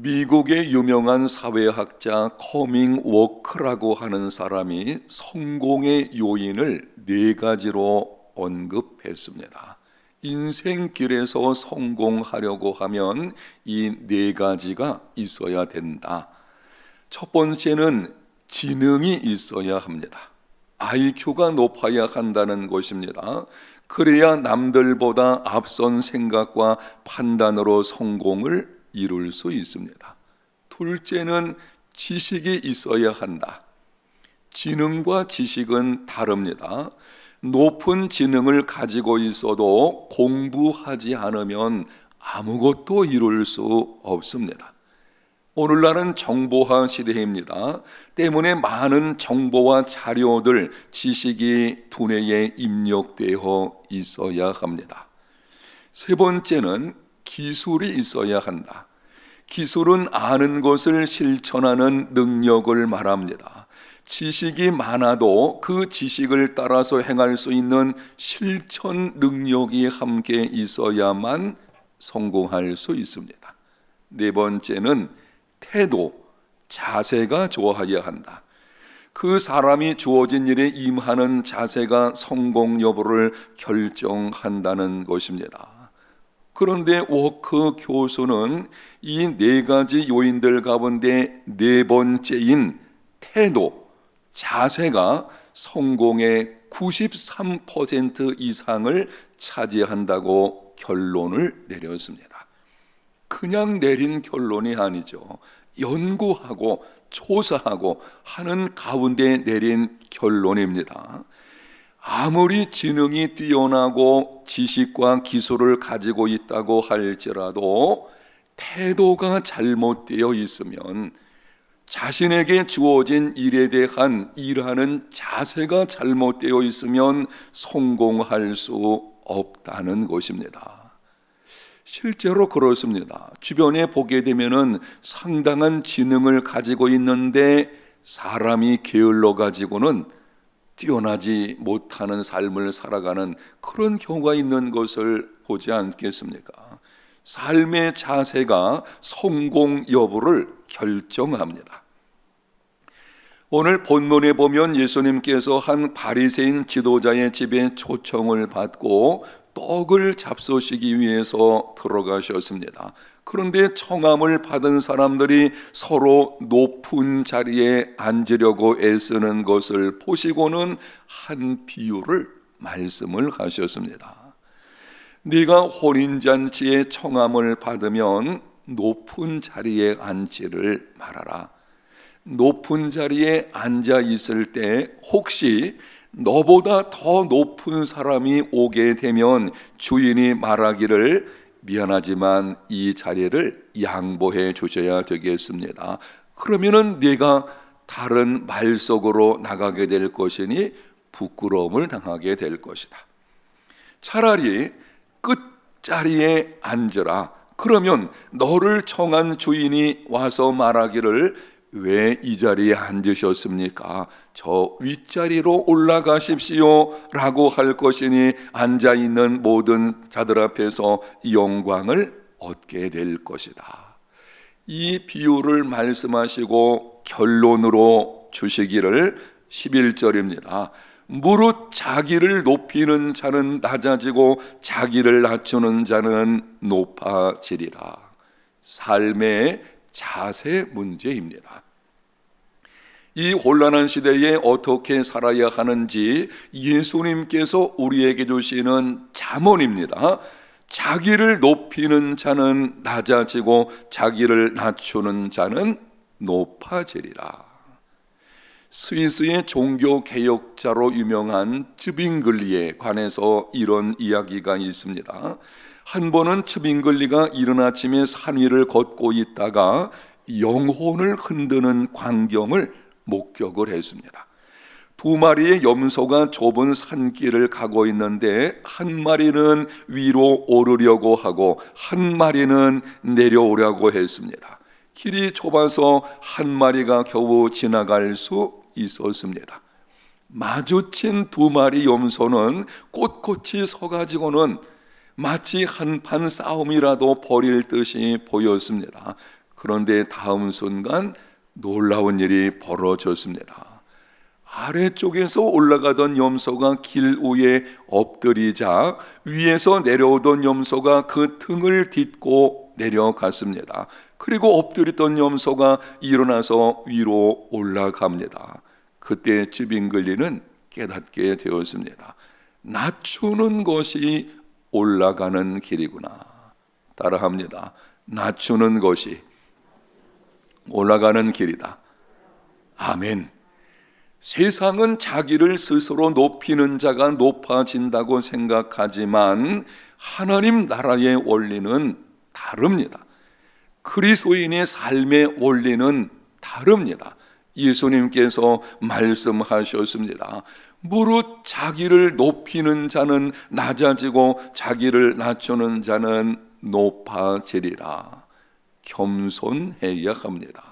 미국의 유명한 사회학자 커밍 워크라고 하는 사람이 성공의 요인을 네 가지로 언급했습니다. 인생길에서 성공하려고 하면 이 네 가지가 있어야 된다. 첫 번째는 지능이 있어야 합니다. IQ가 높아야 한다는 것입니다. 그래야 남들보다 앞선 생각과 판단으로 성공을 이룰 수 있습니다. 둘째는 지식이 있어야 한다. 지능과 지식은 다릅니다. 높은 지능을 가지고 있어도 공부하지 않으면 아무것도 이룰 수 없습니다. 오늘날은 정보화 시대입니다. 때문에 많은 정보와 자료들, 지식이 두뇌에 입력되어 있어야 합니다. 세 번째는 기술이 있어야 한다. 기술은 아는 것을 실천하는 능력을 말합니다. 지식이 많아도 그 지식을 따라서 행할 수 있는 실천 능력이 함께 있어야만 성공할 수 있습니다. 네 번째는 태도, 자세가 좋아야 한다. 그 사람이 주어진 일에 임하는 자세가 성공 여부를 결정한다는 것입니다. 그런데 워크 교수는 이 네 가지 요인들 가운데 네 번째인 태도, 자세가 성공의 93% 이상을 차지한다고 결론을 내렸습니다. 그냥 내린 결론이 아니죠. 연구하고 조사하고 하는 가운데 내린 결론입니다. 아무리 지능이 뛰어나고 지식과 기술을 가지고 있다고 할지라도 태도가 잘못되어 있으면 자신에게 주어진 일에 대한 일하는 자세가 잘못되어 있으면 성공할 수 없다는 것입니다. 실제로 그렇습니다. 주변에 보게 되면은 상당한 지능을 가지고 있는데 사람이 게을러 가지고는 뛰어나지 못하는 삶을 살아가는 그런 경우가 있는 것을 보지 않겠습니까? 삶의 자세가 성공 여부를 결정합니다. 오늘 본문에 보면 예수님께서 한 바리새인 지도자의 집에 초청을 받고 떡을 잡수시기 위해서 들어가셨습니다. 그런데 청함을 받은 사람들이 서로 높은 자리에 앉으려고 애쓰는 것을 보시고는 한 비유를 말씀을 하셨습니다. 네가 혼인잔치에 청함을 받으면 높은 자리에 앉지를 말아라. 높은 자리에 앉아 있을 때 혹시 너보다 더 높은 사람이 오게 되면 주인이 말하기를 미안하지만 이 자리를 양보해 주셔야 되겠습니다. 그러면은 네가 다른 말 속으로 나가게 될 것이니 부끄러움을 당하게 될 것이다. 차라리 끝자리에 앉으라. 그러면 너를 청한 주인이 와서 말하기를 왜 이 자리에 앉으셨습니까? 저 윗자리로 올라가십시오 라고 할 것이니 앉아있는 모든 자들 앞에서 영광을 얻게 될 것이다. 이 비유를 말씀하시고 결론으로 주시기를 11절입니다. 무릇 자기를 높이는 자는 낮아지고 자기를 낮추는 자는 높아지리라. 삶의 자세 문제입니다. 이 혼란한 시대에 어떻게 살아야 하는지 예수님께서 우리에게 주시는 잠언입니다. 자기를 높이는 자는 낮아지고 자기를 낮추는 자는 높아지리라. 스위스의 종교개혁자로 유명한 츠빙글리에 관해서 이런 이야기가 있습니다. 한 번은 츠빙글리가 이른 아침에 산 위를 걷고 있다가 영혼을 흔드는 광경을 목격을 했습니다. 두 마리의 염소가 좁은 산길을 가고 있는데 한 마리는 위로 오르려고 하고 한 마리는 내려오려고 했습니다. 길이 좁아서 한 마리가 겨우 지나갈 수 있었습니다. 마주친 두 마리 염소는 꼿꼿이 서가지고는 마치 한판 싸움이라도 벌일 듯이 보였습니다. 그런데 다음 순간 놀라운 일이 벌어졌습니다. 아래쪽에서 올라가던 염소가 길 위에 엎드리자 위에서 내려오던 염소가 그 등을 딛고 내려갔습니다. 그리고 엎드렸던 염소가 일어나서 위로 올라갑니다. 그때 쥐빙글리는 깨닫게 되었습니다. 낮추는 것이 올라가는 길이구나. 따라합니다. 낮추는 것이 올라가는 길이다. 아멘. 세상은 자기를 스스로 높이는 자가 높아진다고 생각하지만 하나님 나라의 원리는 다릅니다. 그리스도인의 삶의 원리는 다릅니다. 예수님께서 말씀하셨습니다. 무릇 자기를 높이는 자는 낮아지고 자기를 낮추는 자는 높아지리라. 겸손해야 합니다.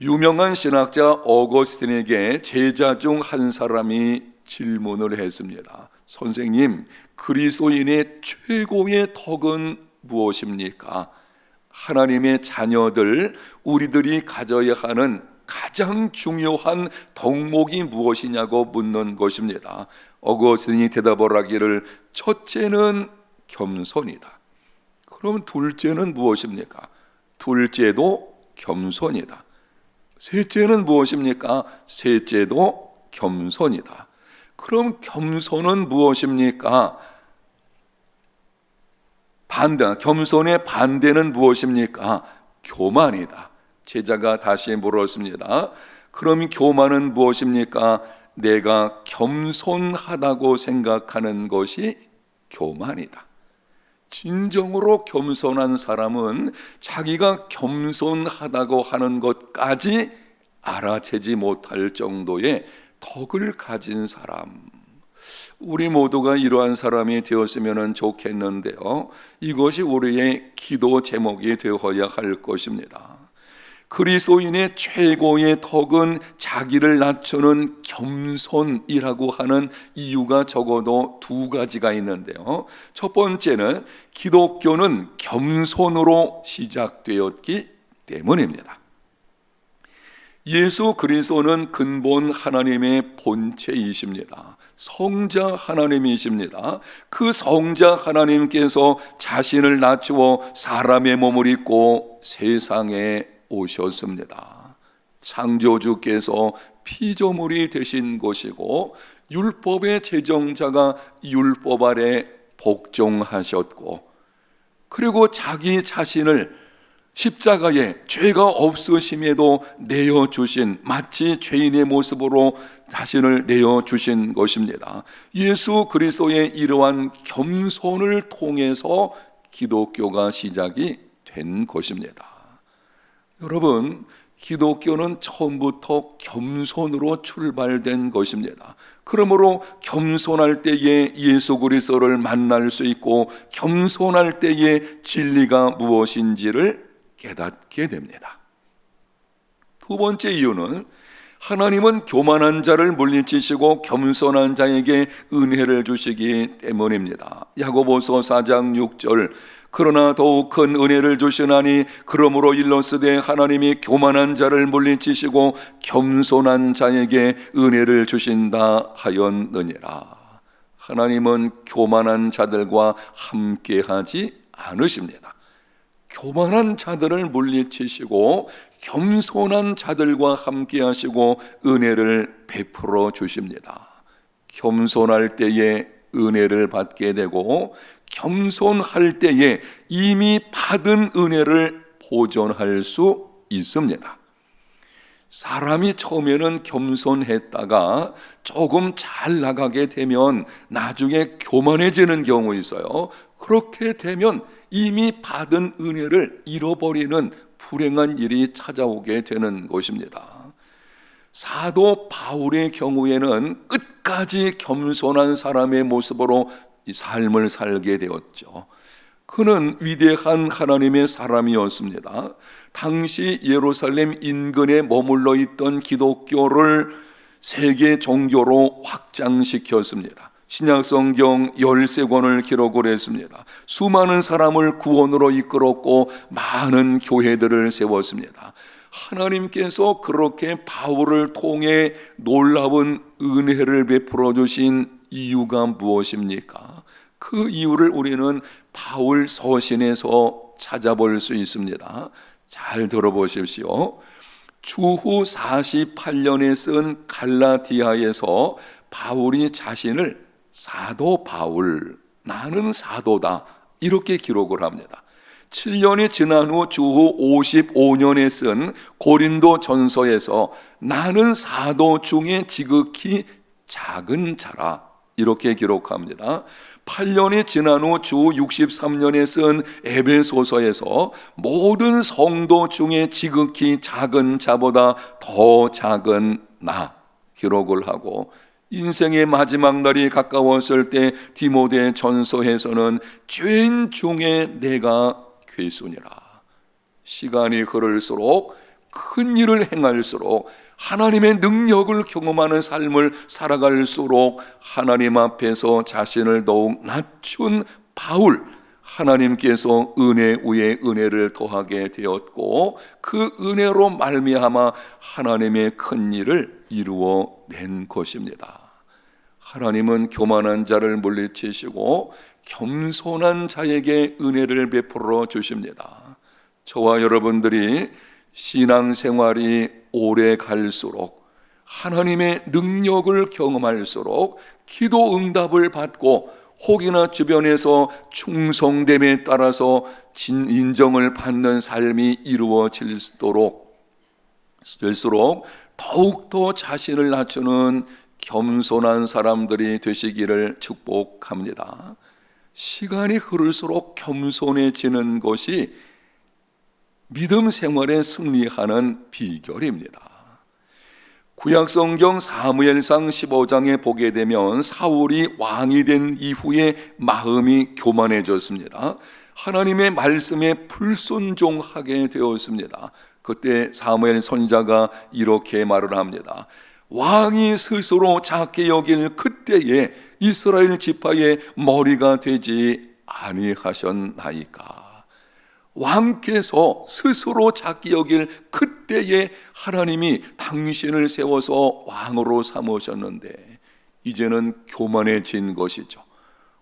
유명한 신학자 어거스틴에게 제자 중 한 사람이 질문을 했습니다. 선생님, 그리스도인의 최고의 덕은 무엇입니까? 하나님의 자녀들, 우리들이 가져야 하는 가장 중요한 덕목이 무엇이냐고 묻는 것입니다. 어거스틴이 대답을 하기를 첫째는 겸손이다. 그럼 둘째는 무엇입니까? 둘째도 겸손이다. 셋째는 무엇입니까? 셋째도 겸손이다. 그럼 겸손은 무엇입니까? 겸손의 반대는 무엇입니까? 교만이다. 제자가 다시 물었습니다. 그럼 교만은 무엇입니까? 내가 겸손하다고 생각하는 것이 교만이다. 진정으로 겸손한 사람은 자기가 겸손하다고 하는 것까지 알아채지 못할 정도의 덕을 가진 사람. 우리 모두가 이러한 사람이 되었으면 좋겠는데요. 이것이 우리의 기도 제목이 되어야 할 것입니다. 그리스도인의 최고의 덕은 자기를 낮추는 겸손이라고 하는 이유가 적어도 두 가지가 있는데요. 첫 번째는 기독교는 겸손으로 시작되었기 때문입니다. 예수 그리스도는 근본 하나님의 본체이십니다. 성자 하나님이십니다. 그 성자 하나님께서 자신을 낮추어 사람의 몸을 입고 세상에 오셨습니다. 창조주께서 피조물이 되신 것이고 율법의 제정자가 율법 아래 복종하셨고 그리고 자기 자신을 십자가에 죄가 없으심에도 내어주신 마치 죄인의 모습으로 자신을 내어주신 것입니다. 예수 그리스도의 이러한 겸손을 통해서 기독교가 시작이 된 것입니다. 여러분, 기독교는 처음부터 겸손으로 출발된 것입니다. 그러므로 겸손할 때에 예수 그리스도를 만날 수 있고 겸손할 때에 진리가 무엇인지를 깨닫게 됩니다. 두 번째 이유는 하나님은 교만한 자를 물리치시고 겸손한 자에게 은혜를 주시기 때문입니다. 야고보서 4장 6절 그러나 더욱 큰 은혜를 주시나니 그러므로 일러스되 하나님이 교만한 자를 물리치시고 겸손한 자에게 은혜를 주신다 하였느니라. 하나님은 교만한 자들과 함께하지 않으십니다. 교만한 자들을 물리치시고 겸손한 자들과 함께하시고 은혜를 베풀어 주십니다. 겸손할 때에 은혜를 받게 되고 겸손할 때에 이미 받은 은혜를 보존할 수 있습니다. 사람이 처음에는 겸손했다가 조금 잘 나가게 되면 나중에 교만해지는 경우 있어요. 그렇게 되면 이미 받은 은혜를 잃어버리는 불행한 일이 찾아오게 되는 것입니다. 사도 바울의 경우에는 끝까지 겸손한 사람의 모습으로 이 삶을 살게 되었죠. 그는 위대한 하나님의 사람이었습니다. 당시 예루살렘 인근에 머물러 있던 기독교를 세계 종교로 확장시켰습니다. 신약 성경 13권을 기록을 했습니다. 수많은 사람을 구원으로 이끌었고 많은 교회들을 세웠습니다. 하나님께서 그렇게 바울을 통해 놀라운 은혜를 베풀어 주신 이유가 무엇입니까? 그 이유를 우리는 바울 서신에서 찾아볼 수 있습니다. 잘 들어보십시오. 주후 48년에 쓴 갈라디아에서 바울이 자신을 사도 바울, 나는 사도다 이렇게 기록을 합니다. 7년이 지난 후 주후 55년에 쓴 고린도 전서에서 나는 사도 중에 지극히 작은 자라 이렇게 기록합니다. 8년이 지난 후 주 63년에 쓴 에베소서에서 모든 성도 중에 지극히 작은 자보다 더 작은 나 기록을 하고, 인생의 마지막 날이 가까웠을 때 디모데 전서에서는 죄인 중에 내가 괴순이라. 시간이 흐를수록 큰 일을 행할수록 하나님의 능력을 경험하는 삶을 살아갈수록 하나님 앞에서 자신을 더욱 낮춘 바울, 하나님께서 은혜 위에 은혜를 더하게 되었고 그 은혜로 말미암아 하나님의 큰 일을 이루어낸 것입니다. 하나님은 교만한 자를 물리치시고 겸손한 자에게 은혜를 베풀어 주십니다. 저와 여러분들이 신앙생활이 오래 갈수록 하나님의 능력을 경험할수록 기도 응답을 받고 혹이나 주변에서 충성됨에 따라서 인정을 받는 삶이 이루어질수록 더욱더 자신을 낮추는 겸손한 사람들이 되시기를 축복합니다. 시간이 흐를수록 겸손해지는 것이 믿음 생활에 승리하는 비결입니다. 구약성경 사무엘상 15장에 보게 되면 사울이 왕이 된 이후에 마음이 교만해졌습니다. 하나님의 말씀에 불순종하게 되었습니다. 그때 사무엘 선지자가 이렇게 말을 합니다. 왕이 스스로 작게 여길 그때에 이스라엘 지파의 머리가 되지 아니하셨나이까. 왕께서 스스로 작게 여길 그때에 하나님이 당신을 세워서 왕으로 삼으셨는데 이제는 교만해진 것이죠.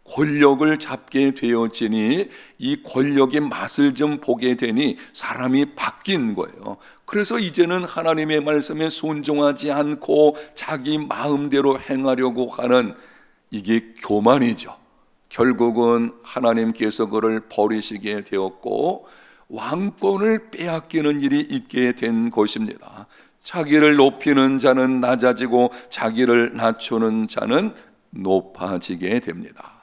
권력을 잡게 되어지니 이 권력의 맛을 좀 보게 되니 사람이 바뀐 거예요. 그래서 이제는 하나님의 말씀에 순종하지 않고 자기 마음대로 행하려고 하는 이게 교만이죠. 결국은 하나님께서 그를 버리시게 되었고 왕권을 빼앗기는 일이 있게 된 것입니다. 자기를 높이는 자는 낮아지고 자기를 낮추는 자는 높아지게 됩니다.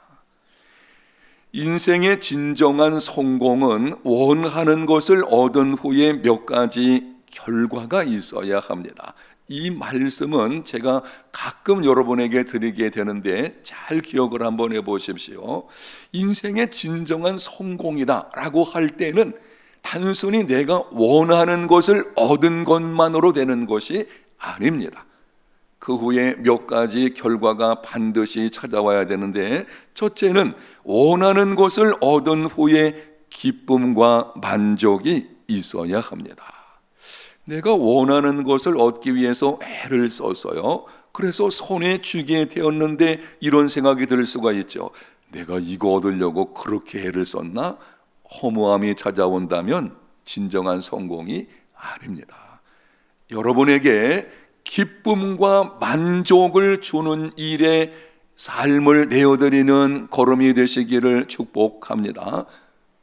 인생의 진정한 성공은 원하는 것을 얻은 후에 몇 가지 결과가 있어야 합니다. 이 말씀은 제가 가끔 여러분에게 드리게 되는데 잘 기억을 한번 해보십시오. 인생의 진정한 성공이다 라고 할 때는 단순히 내가 원하는 것을 얻은 것만으로 되는 것이 아닙니다. 그 후에 몇 가지 결과가 반드시 찾아와야 되는데, 첫째는 원하는 것을 얻은 후에 기쁨과 만족이 있어야 합니다. 내가 원하는 것을 얻기 위해서 애를 썼어요. 그래서 손에 쥐게 되었는데 이런 생각이 들 수가 있죠. 내가 이거 얻으려고 그렇게 애를 썼나? 허무함이 찾아온다면 진정한 성공이 아닙니다. 여러분에게 기쁨과 만족을 주는 일에 삶을 내어드리는 걸음이 되시기를 축복합니다.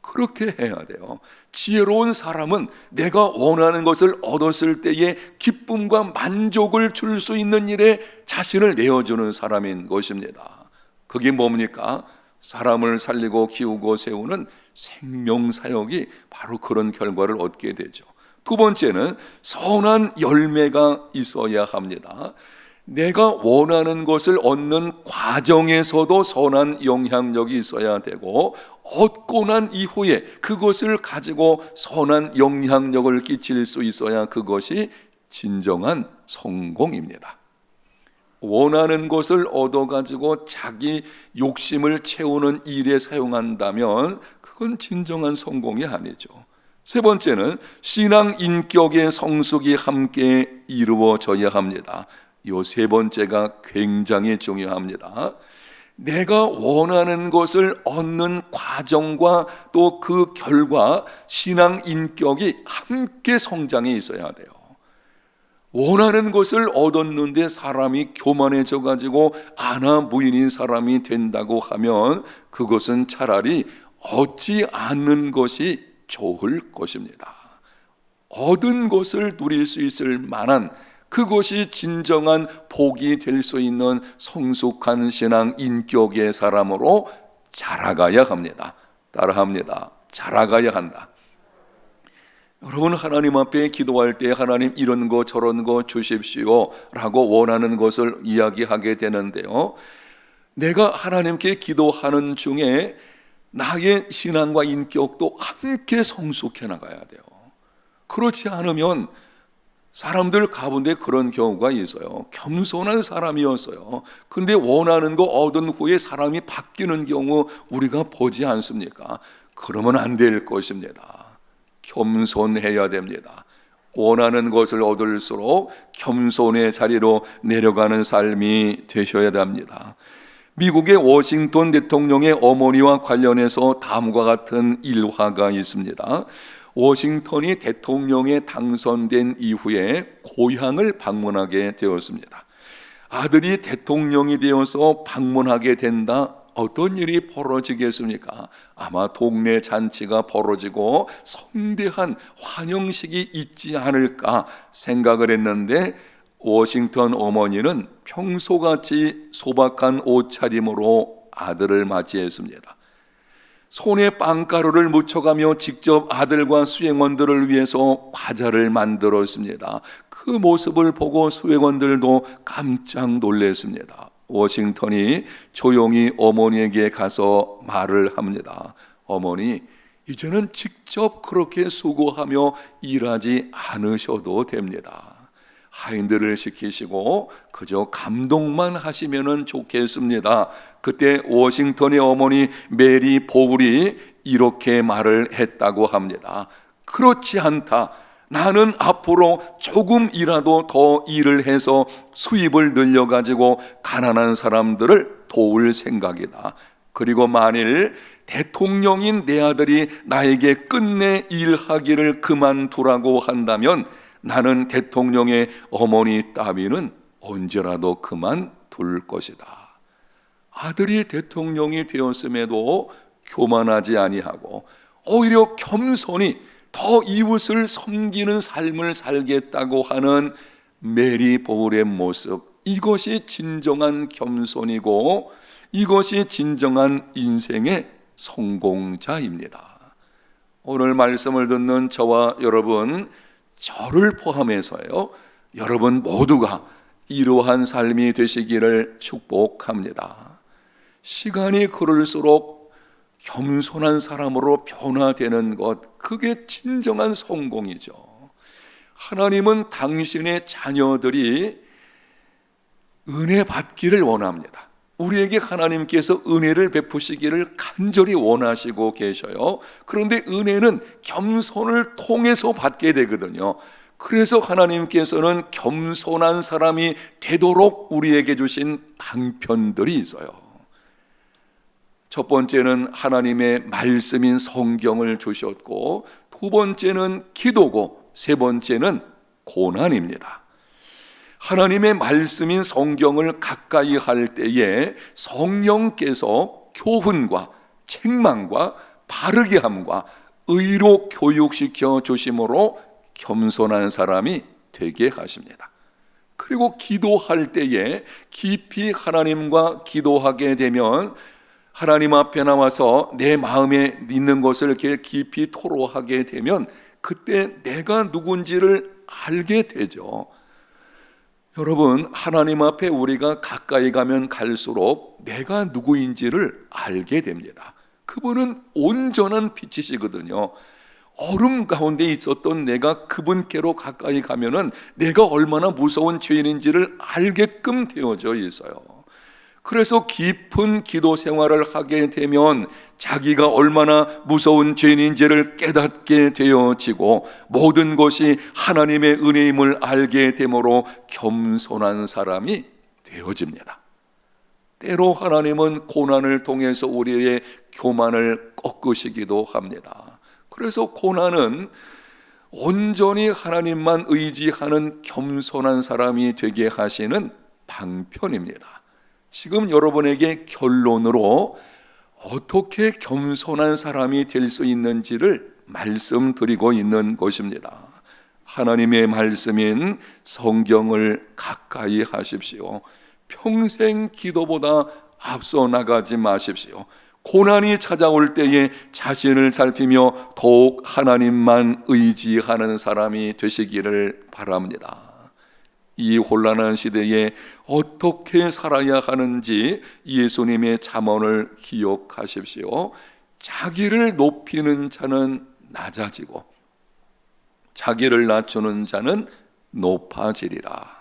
그렇게 해야 돼요. 지혜로운 사람은 내가 원하는 것을 얻었을 때에 기쁨과 만족을 줄 수 있는 일에 자신을 내어주는 사람인 것입니다. 그게 뭡니까? 사람을 살리고 키우고 세우는 생명사역이 바로 그런 결과를 얻게 되죠. 두 번째는 선한 열매가 있어야 합니다. 내가 원하는 것을 얻는 과정에서도 선한 영향력이 있어야 되고, 얻고 난 이후에 그것을 가지고 선한 영향력을 끼칠 수 있어야 그것이 진정한 성공입니다. 원하는 것을 얻어가지고 자기 욕심을 채우는 일에 사용한다면 그건 진정한 성공이 아니죠. 세 번째는 신앙 인격의 성숙이 함께 이루어져야 합니다. 이 세 번째가 굉장히 중요합니다. 내가 원하는 것을 얻는 과정과 또 그 결과 신앙 인격이 함께 성장해 있어야 돼요. 원하는 것을 얻었는데 사람이 교만해져 가지고 아나무인인 사람이 된다고 하면 그것은 차라리 얻지 않는 것이 좋을 것입니다. 얻은 것을 누릴 수 있을 만한 그것이 진정한 복이 될 수 있는 성숙한 신앙 인격의 사람으로 자라가야 합니다. 따라합니다. 자라가야 한다. 여러분, 하나님 앞에 기도할 때 하나님 이런 거 저런 거 주십시오 라고 원하는 것을 이야기하게 되는데요, 내가 하나님께 기도하는 중에 나의 신앙과 인격도 함께 성숙해 나가야 돼요. 그렇지 않으면 사람들 가운데 그런 경우가 있어요. 겸손한 사람이었어요. 근데 원하는 거 얻은 후에 사람이 바뀌는 경우 우리가 보지 않습니까? 그러면 안 될 것입니다. 겸손해야 됩니다. 원하는 것을 얻을수록 겸손의 자리로 내려가는 삶이 되셔야 합니다. 미국의 워싱턴 대통령의 어머니와 관련해서 다음과 같은 일화가 있습니다. 워싱턴이 대통령에 당선된 이후에 고향을 방문하게 되었습니다. 아들이 대통령이 되어서 방문하게 된다. 어떤 일이 벌어지겠습니까? 아마 동네 잔치가 벌어지고 성대한 환영식이 있지 않을까 생각을 했는데, 워싱턴 어머니는 평소같이 소박한 옷차림으로 아들을 맞이했습니다. 손에 빵가루를 묻혀가며 직접 아들과 수행원들을 위해서 과자를 만들었습니다. 그 모습을 보고 수행원들도 깜짝 놀랐습니다. 워싱턴이 조용히 어머니에게 가서 말을 합니다. 어머니, 이제는 직접 그렇게 수고하며 일하지 않으셔도 됩니다. 하인들을 시키시고 그저 감동만 하시면 좋겠습니다. 그때 워싱턴의 어머니 메리 보울이 이렇게 말을 했다고 합니다. 그렇지 않다. 나는 앞으로 조금이라도 더 일을 해서 수입을 늘려가지고 가난한 사람들을 도울 생각이다. 그리고 만일 대통령인 내 아들이 나에게 끝내 일하기를 그만두라고 한다면 나는 대통령의 어머니 따위는 언제라도 그만둘 것이다. 아들이 대통령이 되었음에도 교만하지 아니하고 오히려 겸손히 더 이웃을 섬기는 삶을 살겠다고 하는 메리 보울의 모습, 이것이 진정한 겸손이고 이것이 진정한 인생의 성공자입니다. 오늘 말씀을 듣는 저와 여러분, 저를 포함해서요, 여러분 모두가 이러한 삶이 되시기를 축복합니다. 시간이 흐를수록 겸손한 사람으로 변화되는 것, 그게 진정한 성공이죠. 하나님은 당신의 자녀들이 은혜 받기를 원합니다. 우리에게 하나님께서 은혜를 베푸시기를 간절히 원하시고 계셔요. 그런데 은혜는 겸손을 통해서 받게 되거든요. 그래서 하나님께서는 겸손한 사람이 되도록 우리에게 주신 방편들이 있어요. 첫 번째는 하나님의 말씀인 성경을 주셨고, 두 번째는 기도고, 세 번째는 고난입니다. 하나님의 말씀인 성경을 가까이 할 때에 성령께서 교훈과 책망과 바르게 함과 의로 교육시켜 주심으로 겸손한 사람이 되게 하십니다. 그리고 기도할 때에 깊이 하나님과 기도하게 되면 하나님 앞에 나와서 내 마음에 있는 것을 이렇게 깊이 토로하게 되면 그때 내가 누군지를 알게 되죠. 여러분, 하나님 앞에 우리가 가까이 가면 갈수록 내가 누구인지를 알게 됩니다. 그분은 온전한 빛이시거든요. 얼음 가운데 있었던 내가 그분께로 가까이 가면은 내가 얼마나 무서운 죄인인지를 알게끔 되어져 있어요. 그래서 깊은 기도 생활을 하게 되면 자기가 얼마나 무서운 죄인인지를 깨닫게 되어지고 모든 것이 하나님의 은혜임을 알게 되므로 겸손한 사람이 되어집니다. 때로 하나님은 고난을 통해서 우리의 교만을 꺾으시기도 합니다. 그래서 고난은 온전히 하나님만 의지하는 겸손한 사람이 되게 하시는 방편입니다. 지금 여러분에게 결론으로 어떻게 겸손한 사람이 될 수 있는지를 말씀드리고 있는 것입니다. 하나님의 말씀인 성경을 가까이 하십시오. 평생 기도보다 앞서 나가지 마십시오. 고난이 찾아올 때에 자신을 살피며 더욱 하나님만 의지하는 사람이 되시기를 바랍니다. 이 혼란한 시대에 어떻게 살아야 하는지 예수님의 잠언을 기억하십시오. 자기를 높이는 자는 낮아지고 자기를 낮추는 자는 높아지리라.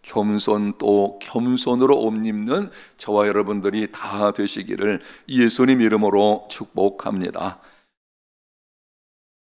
겸손 또 겸손으로 옷 입는 저와 여러분들이 다 되시기를 예수님 이름으로 축복합니다.